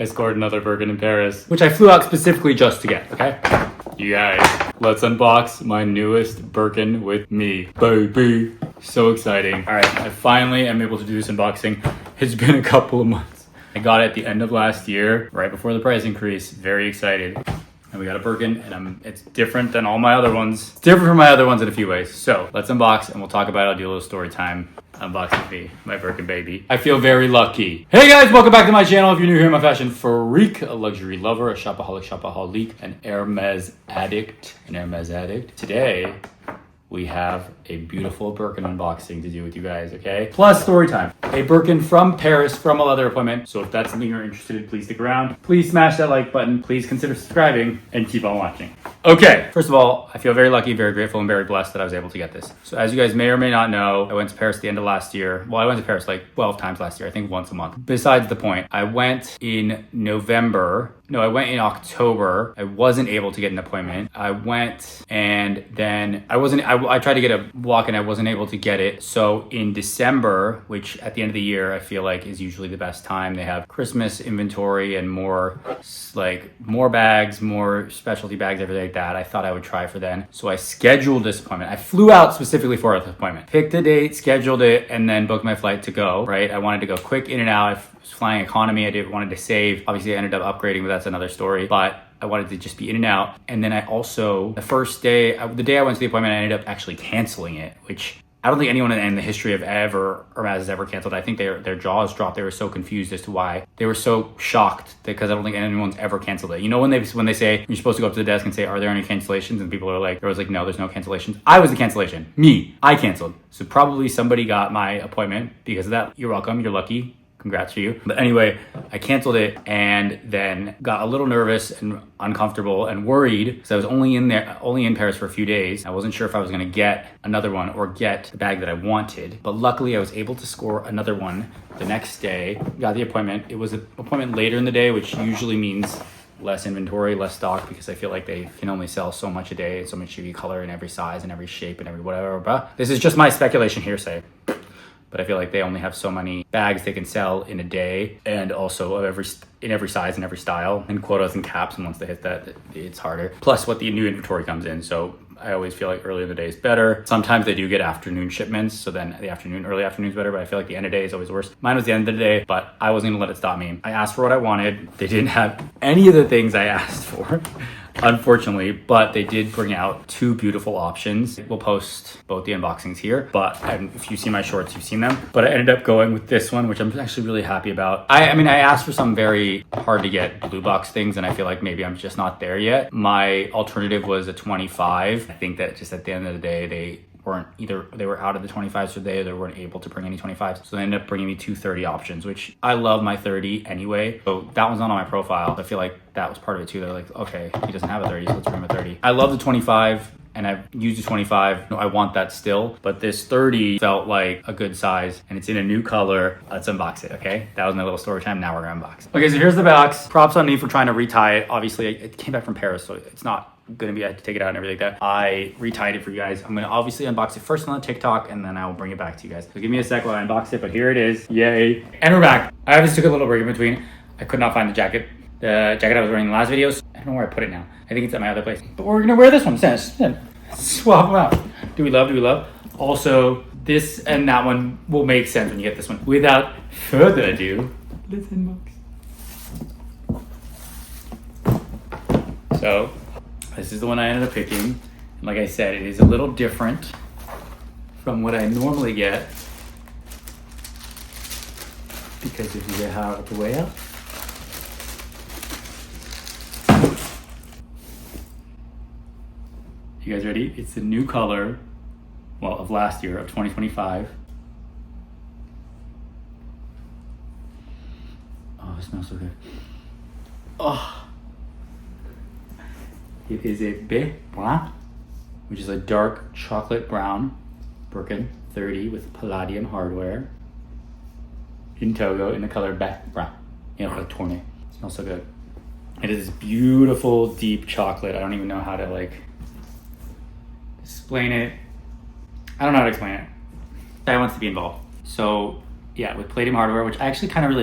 I scored another Birkin in Paris, which I flew out specifically just to get, okay? You guys, let's unbox my newest Birkin with me, baby. So exciting. All right, I finally am able to do this unboxing. It's been a couple of months. I got it at the end of last year, right before the price increase. Very excited. And we got a Birkin, and it's different than all my other ones. It's different from my other ones in a few ways. So let's unbox, and we'll talk about it. I'll do a little story time. Unboxing me, my Birkin baby. I feel very lucky. Hey guys, welcome back to my channel. If you're new here, I'm a fashion freak, a luxury lover, a shopaholic, shopaholique, an Hermes addict, Today, we have a beautiful Birkin unboxing to do with you guys, okay? Plus story time. A Birkin from Paris from a leather appointment. So if that's something you're interested in, please stick around. Please smash that like button. Please consider subscribing and keep on watching. Okay, first of all, I feel very lucky, very grateful, and very blessed that I was able to get this. So as you guys may or may not know, I went to Paris at the end of last year. Well, I went to Paris like 12 times last year, I think once a month. Besides the point, I went in November. No, I went in October. I wasn't able to get an appointment. I went and then I tried to get a walk-in. I wasn't able to get it. So in December, which at the end of the year, I feel like is usually the best time. They have Christmas inventory and more bags, more specialty bags, everything like that. I thought I would try for then. So I scheduled this appointment. I flew out specifically for this appointment. Picked the date, scheduled it, and then booked my flight to go, right? I wanted to go quick in and out. I was flying economy. I wanted to save. Obviously, I ended up upgrading, but that's another story. But I wanted to just be in and out. And then I also, the day I went to the appointment, I ended up actually canceling it, which I don't think anyone in the history of Hermes has ever canceled. I think their jaws dropped. They were so confused as to why. They were so shocked because I don't think anyone's ever canceled it. You know when they say you're supposed to go up to the desk and say, "Are there any cancellations?" And people are like, there was like, "No, there's no cancellations." I was the cancellation. I canceled. So probably somebody got my appointment because of that. You're welcome. You're lucky. Congrats to you. But anyway, I canceled it and then got a little nervous and uncomfortable and worried because I was only in Paris for a few days. I wasn't sure if I was going to get another one or get the bag that I wanted. But luckily I was able to score another one the next day. Got the appointment. It was an appointment later in the day, which usually means less inventory, less stock, because I feel like they can only sell so much a day, so much TV color in every size and every shape and every whatever. But this is just my speculation hearsay. But I feel like they only have so many bags they can sell in a day, and also in every size and every style, and quotas and caps, and once they hit that, it's harder. Plus what the new inventory comes in, so I always feel like early in the day is better. Sometimes they do get afternoon shipments, so then early afternoon's better, but I feel like the end of the day is always worse. Mine was the end of the day, but I wasn't gonna let it stop me. I asked for what I wanted. They didn't have any of the things I asked for, unfortunately, but they did bring out two beautiful options. We'll post both the unboxings here, but if you see my shorts, you've seen them. But I ended up going with this one, which I'm actually really happy about. I mean, I asked for some very hard to get blue box things, and I feel like maybe I'm just not there yet. My alternative was a 25. I think that just at the end of the day, they were out of the 25s today, or they weren't able to bring any 25s. So they ended up bringing me two 30 options, which I love my 30 anyway. So that one's not on my profile. I feel like that was part of it too. They're like, okay, he doesn't have a 30, so let's bring him a 30. I love the 25 and I've used the 25. No, I want that still, but this 30 felt like a good size and it's in a new color. Let's unbox it, okay? That was my little story time. Now we're gonna unbox. Okay, so here's the box. Props on me for trying to retie it. Obviously, it came back from Paris, so it's not gonna be, I had to take it out and everything like that. I retied it for you guys. I'm gonna obviously unbox it first on the TikTok and then I will bring it back to you guys. So give me a sec while I unbox it, but here it is. Yay. And we're back. I obviously took a little break in between. I could not find the jacket. The jacket I was wearing in the last videos. I don't know where I put it now. I think it's at my other place. But we're gonna wear this one. Swap them out. Do we love? Also, this and that one will make sense when you get this one. Without further ado, let's unbox. So, this is the one I ended up picking. And like I said, it is a little different from what I normally get because if you get out of the way up. You guys ready? It's the new color, well, of last year, of 2025. Oh, it smells so good. Oh. It is a Beige Brun, which is a dark chocolate brown Birkin 30 with palladium hardware in Togo in the color Beige Brun. You know, like tourne. It smells so good. It is this beautiful, deep chocolate. I don't even know how to like explain it. I don't know how to explain it. I wants to be involved. So yeah, with palladium hardware, which I actually kind of really